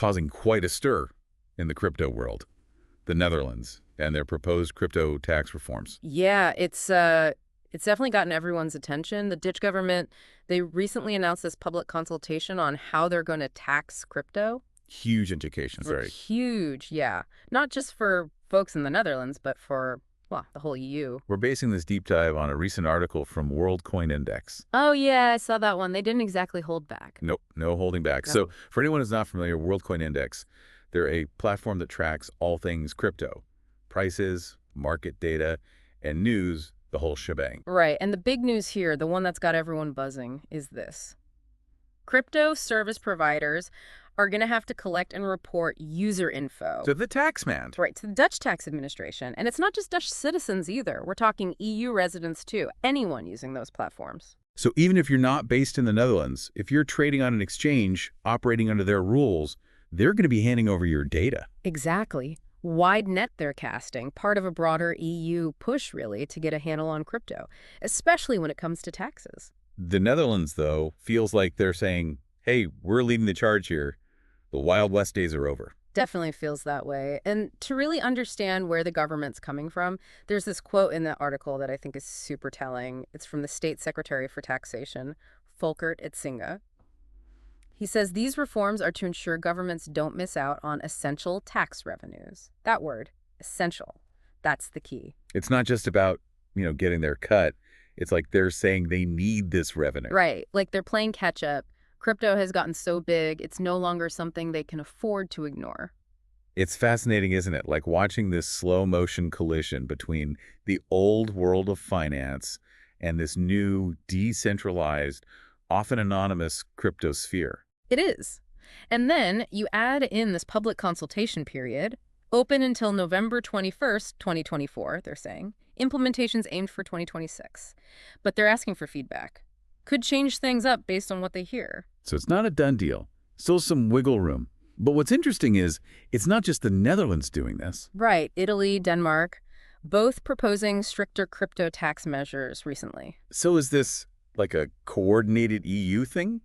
causing quite a stir in the crypto world. The Netherlands and their proposed crypto tax reforms. Yeah, it's definitely gotten everyone's attention. The Dutch government, they recently announced this public consultation on how they're going to tax crypto. Huge implications, right? Huge, yeah. Not just for folks in the Netherlands, but for, well, the whole EU. We're basing this deep dive on a recent article from World Coin Index. Oh, yeah, I saw that one. They didn't exactly hold back. Nope, no holding back. No. So for anyone who's not familiar, World Coin Index, they're a platform that tracks all things crypto. Prices, market data, and news, the whole shebang. Right, and the big news here, the one that's got everyone buzzing, is this. Crypto service providers are going to have to collect and report user info. So the tax man. Right, to the Dutch tax administration. And it's not just Dutch citizens either. We're talking EU residents too, anyone using those platforms. So even if you're not based in the Netherlands, if you're trading on an exchange, operating under their rules, they're going to be handing over your data. Exactly. Wide net they're casting, part of a broader EU push, really, to get a handle on crypto, especially when it comes to taxes. The Netherlands, though, feels like they're saying, hey, we're leading the charge here. The Wild West days are over. Definitely feels that way. And to really understand where the government's coming from, there's this quote in the article that I think is super telling. It's from the State Secretary for Taxation, Volkert Itzinga. He says these reforms are to ensure governments don't miss out on essential tax revenues. That word, essential, that's the key. It's not just about, getting their cut. It's like they're saying they need this revenue. Right, like they're playing catch up. Crypto has gotten so big, it's no longer something they can afford to ignore. It's fascinating, isn't it? Like watching this slow motion collision between the old world of finance and this new decentralized, often anonymous crypto sphere. It is. And then you add in this public consultation period, open until November 21st, 2024, they're saying. Implementation's aimed for 2026. But they're asking for feedback. Could change things up based on what they hear. So it's not a done deal. Still some wiggle room. But what's interesting is it's not just the Netherlands doing this. Right. Italy, Denmark, both proposing stricter crypto tax measures recently. So is this like a coordinated EU thing?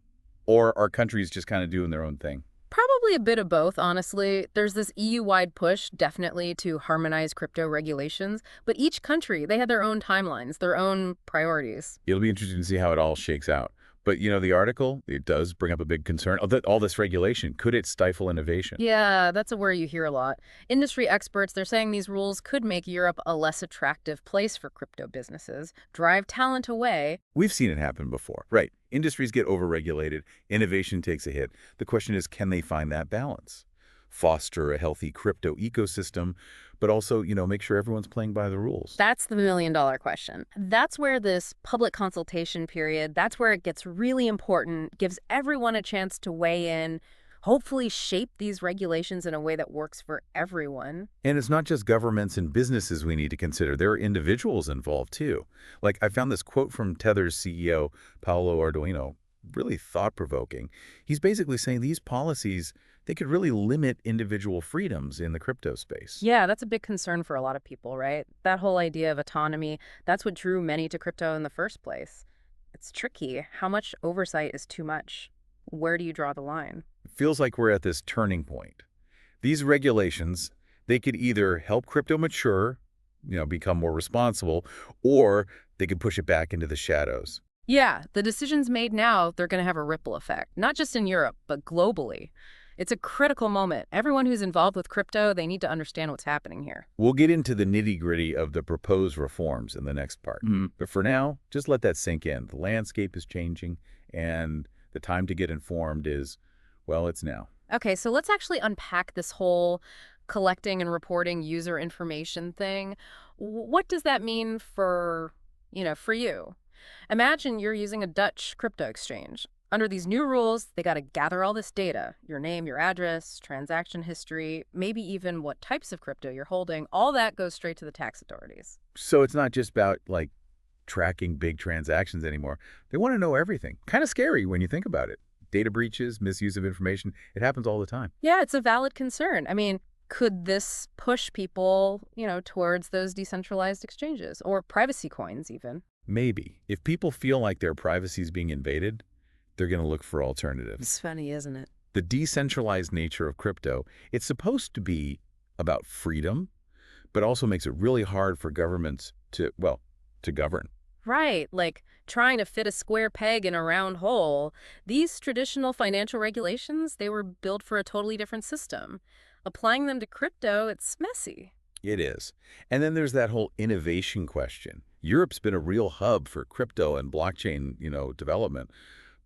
Or are countries just kind of doing their own thing? Probably a bit of both, honestly. There's this EU-wide push, definitely, to harmonize crypto regulations. But each country, they had their own timelines, their own priorities. It'll be interesting to see how it all shakes out. But, the article, it does bring up a big concern. All this regulation, could it stifle innovation? Yeah, that's a worry you hear a lot. Industry experts, they're saying these rules could make Europe a less attractive place for crypto businesses, drive talent away. We've seen it happen before. Right. Industries get overregulated. Innovation takes a hit. The question is, can they find that balance? Foster a healthy crypto ecosystem, but also, make sure everyone's playing by the rules. That's the million-dollar question. That's where this public consultation period, that's where it gets really important, gives everyone a chance to weigh in, hopefully shape these regulations in a way that works for everyone. And it's not just governments and businesses we need to consider. There are individuals involved, too. Like, I found this quote from Tether's CEO, Paolo Ardoino, really thought-provoking. He's basically saying these policies, they could really limit individual freedoms in the crypto space. Yeah, that's a big concern for a lot of people, right? That whole idea of autonomy, that's what drew many to crypto in the first place. It's tricky. How much oversight is too much? Where do you draw the line? It feels like we're at this turning point. These regulations, they could either help crypto mature, become more responsible, or they could push it back into the shadows. Yeah, the decisions made now, they're going to have a ripple effect, not just in Europe, but globally. It's a critical moment. Everyone who's involved with crypto, they need to understand what's happening here. We'll get into the nitty-gritty of the proposed reforms in the next part. But for now, just let that sink in. The landscape is changing, and the time to get informed is, well, it's now. Okay, so let's actually unpack this whole collecting and reporting user information thing. What does that mean for you? Imagine you're using a Dutch crypto exchange. Under these new rules, they got to gather all this data, your name, your address, transaction history, maybe even what types of crypto you're holding. All that goes straight to the tax authorities. So it's not just about, tracking big transactions anymore. They want to know everything. Kind of scary when you think about it. Data breaches, misuse of information, it happens all the time. Yeah, it's a valid concern. I mean, could this push people, towards those decentralized exchanges or privacy coins even? Maybe. If people feel like their privacy is being invaded, they're going to look for alternatives. It's funny, isn't it? The decentralized nature of crypto, it's supposed to be about freedom, but also makes it really hard for governments to, well, to govern. Right, like trying to fit a square peg in a round hole. These traditional financial regulations, they were built for a totally different system. Applying them to crypto, it's messy. It is. And then there's that whole innovation question. Europe's been a real hub for crypto and blockchain, development.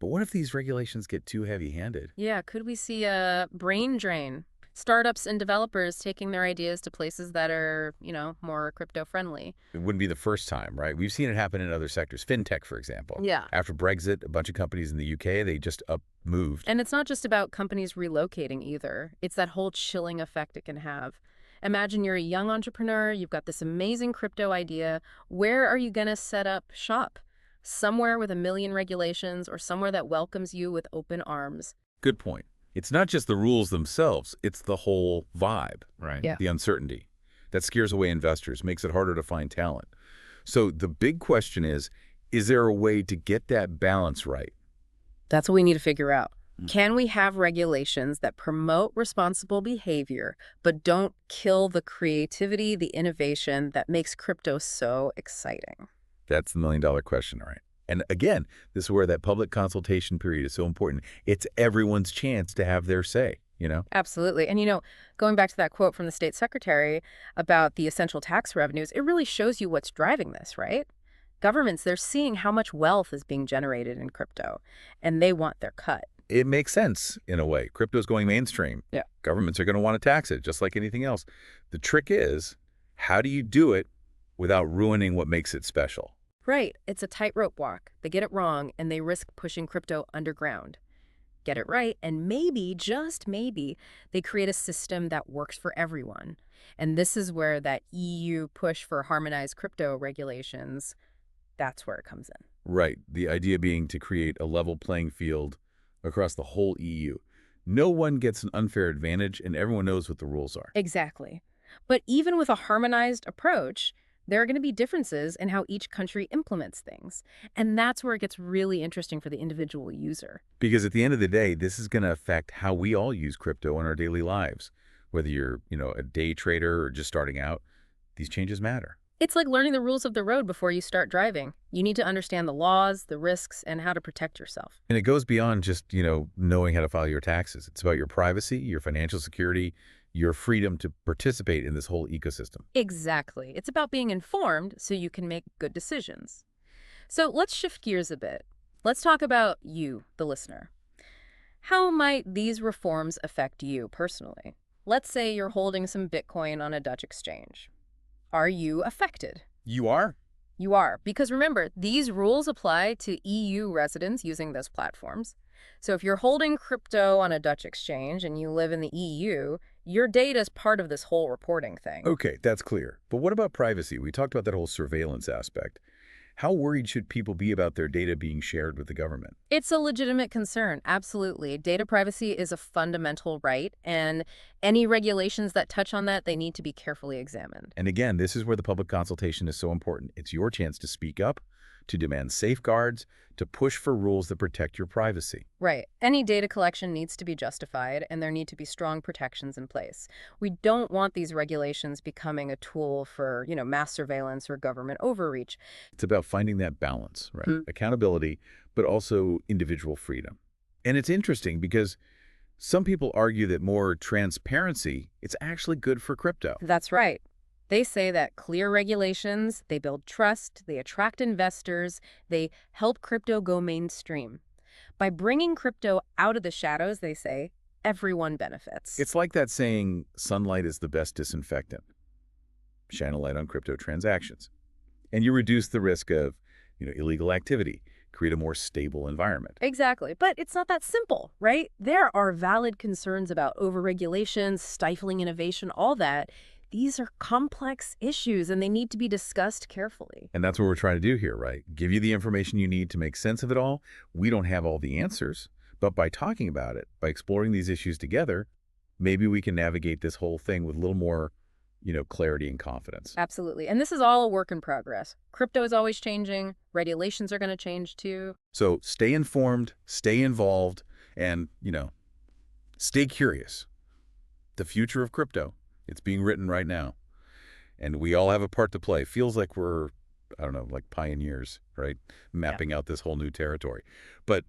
But what if these regulations get too heavy-handed? Yeah, could we see a brain drain? Startups and developers taking their ideas to places that are, more crypto friendly. It wouldn't be the first time, right? We've seen it happen in other sectors. Fintech, for example. Yeah. After Brexit, a bunch of companies in the UK, they just moved. And it's not just about companies relocating either. It's that whole chilling effect it can have. Imagine you're a young entrepreneur, you've got this amazing crypto idea. Where are you going to set up shop? Somewhere with a million regulations or somewhere that welcomes you with open arms. Good point. It's not just the rules themselves, it's the whole vibe, right? Yeah. The uncertainty. That scares away investors, makes it harder to find talent. So the big question is there a way to get that balance right? That's what we need to figure out. Can we have regulations that promote responsible behavior, but don't kill the creativity, the innovation that makes crypto so exciting? That's the million-dollar question, all right? And again, this is where that public consultation period is so important. It's everyone's chance to have their say. Absolutely. And, going back to that quote from the state secretary about the essential tax revenues, it really shows you what's driving this, right? Governments, they're seeing how much wealth is being generated in crypto, and they want their cut. It makes sense in a way. Crypto's going mainstream. Yeah. Governments are going to want to tax it, just like anything else. The trick is, how do you do it without ruining what makes it special? Right. It's a tightrope walk. They get it wrong, and they risk pushing crypto underground. Get it right, and maybe, just maybe, they create a system that works for everyone. And this is where that EU push for harmonized crypto regulations, that's where it comes in. Right. The idea being to create a level playing field across the whole EU. No one gets an unfair advantage, and everyone knows what the rules are. Exactly. But even with a harmonized approach, there are going to be differences in how each country implements things. And that's where it gets really interesting for the individual user. Because at the end of the day, this is going to affect how we all use crypto in our daily lives. Whether you're, a day trader or just starting out, these changes matter. It's like learning the rules of the road before you start driving. You need to understand the laws, the risks, and how to protect yourself. And it goes beyond just, knowing how to file your taxes. It's about your privacy, your financial security, your freedom to participate in this whole ecosystem. Exactly. It's about being informed so you can make good decisions. So let's shift gears a bit. Let's talk about you, the listener. How might these reforms affect you personally? Let's say you're holding some Bitcoin on a Dutch exchange. Are you affected? You are? You are, because remember, these rules apply to EU residents using those platforms. So if you're holding crypto on a Dutch exchange and you live in the EU, your data is part of this whole reporting thing. Okay, that's clear. But what about privacy? We talked about that whole surveillance aspect. How worried should people be about their data being shared with the government? It's a legitimate concern, absolutely. Data privacy is a fundamental right, and any regulations that touch on that, they need to be carefully examined. And again, this is where the public consultation is so important. It's your chance to speak up, to demand safeguards, to push for rules that protect your privacy. Right. Any data collection needs to be justified, and there need to be strong protections in place. We don't want these regulations becoming a tool for, mass surveillance or government overreach. It's about finding that balance, right? Hmm. Accountability, but also individual freedom. And it's interesting because some people argue that more transparency, it's actually good for crypto. That's right. They say that clear regulations, they build trust, they attract investors, they help crypto go mainstream. By bringing crypto out of the shadows, they say, everyone benefits. It's like that saying, sunlight is the best disinfectant. Shine a light on crypto transactions. And you reduce the risk of, illegal activity, create a more stable environment. Exactly. But it's not that simple, right? There are valid concerns about overregulation, stifling innovation, all that. These are complex issues, and they need to be discussed carefully. And that's what we're trying to do here, right? Give you the information you need to make sense of it all. We don't have all the answers, but by talking about it, by exploring these issues together, maybe we can navigate this whole thing with a little more, clarity and confidence. Absolutely. And this is all a work in progress. Crypto is always changing. Regulations are going to change too. So stay informed, stay involved, and, Stay curious. The future of crypto, it's being written right now. And we all have a part to play. Feels like we're, I don't know, like pioneers, right? Yeah. Mapping out this whole new territory. But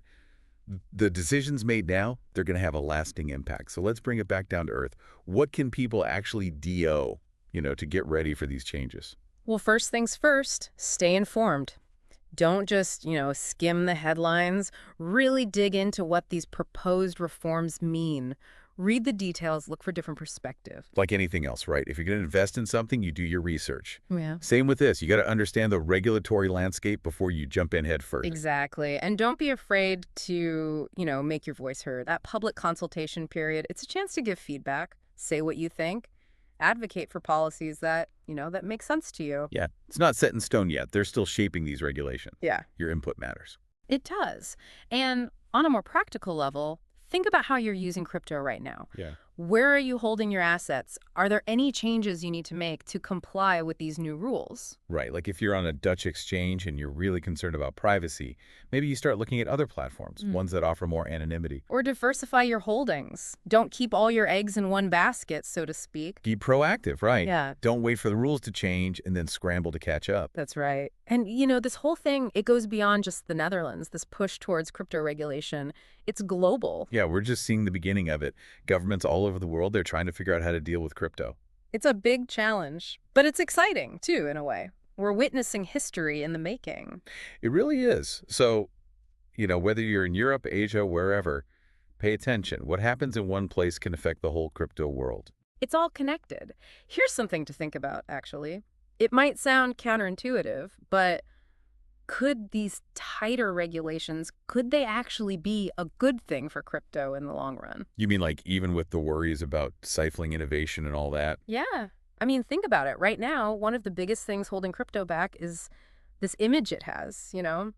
the decisions made now, they're going to have a lasting impact. So let's bring it back down to earth. What can people actually do, to get ready for these changes? Well, first things first, stay informed. Don't just, skim the headlines. Really dig into what these proposed reforms mean. Read the details, look for different perspectives. Like anything else, right? If you're going to invest in something, you do your research. Yeah. Same with this. You got to understand the regulatory landscape before you jump in head first. Exactly. And don't be afraid to, make your voice heard. That public consultation period, it's a chance to give feedback, say what you think, advocate for policies that, that make sense to you. Yeah, it's not set in stone yet. They're still shaping these regulations. Yeah. Your input matters. It does. And on a more practical level, think about how you're using crypto right now. Yeah. Where are you holding your assets? Are there any changes you need to make to comply with these new rules? Right. Like if you're on a Dutch exchange and you're really concerned about privacy, maybe you start looking at other platforms, ones that offer more anonymity. Or diversify your holdings. Don't keep all your eggs in one basket, so to speak. Be proactive, right? Yeah. Don't wait for the rules to change and then scramble to catch up. That's right. And, this whole thing, it goes beyond just the Netherlands, this push towards crypto regulation. It's global. Yeah, we're just seeing the beginning of it. Governments all over the world, they're trying to figure out how to deal with crypto. It's a big challenge, but it's exciting, too, in a way. We're witnessing history in the making. It really is. So, whether you're in Europe, Asia, wherever, pay attention. What happens in one place can affect the whole crypto world. It's all connected. Here's something to think about, actually. It might sound counterintuitive, but could these tighter regulations, could they actually be a good thing for crypto in the long run? You mean like even with the worries about stifling innovation and all that? Yeah. I mean, think about it. Right now, one of the biggest things holding crypto back is this image it has, And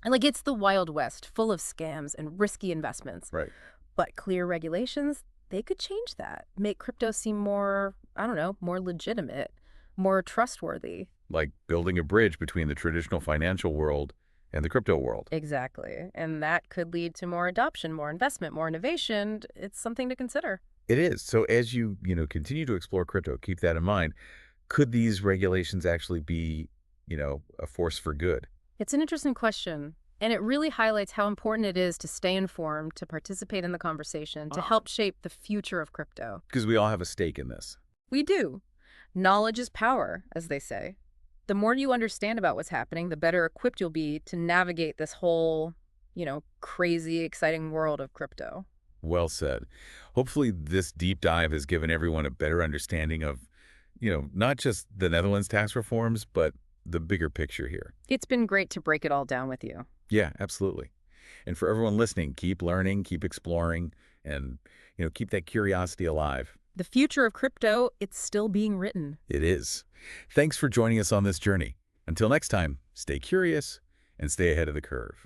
like it's the Wild West, full of scams and risky investments. Right. But clear regulations, they could change that, make crypto seem more, I don't know, more legitimate, more trustworthy. Like building a bridge between the traditional financial world and the crypto world. Exactly. And that could lead to more adoption, more investment, more innovation. It's something to consider. It is. So as you, continue to explore crypto, keep that in mind. Could these regulations actually be, a force for good? It's an interesting question. And it really highlights how important it is to stay informed, to participate in the conversation, to help shape the future of crypto. Because we all have a stake in this. We do. Knowledge is power, as they say. The more you understand about what's happening, the better equipped you'll be to navigate this whole, crazy, exciting world of crypto. Well said. Hopefully this deep dive has given everyone a better understanding of, not just the Netherlands tax reforms, but the bigger picture here. It's been great to break it all down with you. Yeah, absolutely. And for everyone listening, keep learning, keep exploring, and, keep that curiosity alive. The future of crypto, it's still being written. It is. Thanks for joining us on this journey. Until next time, stay curious and stay ahead of the curve.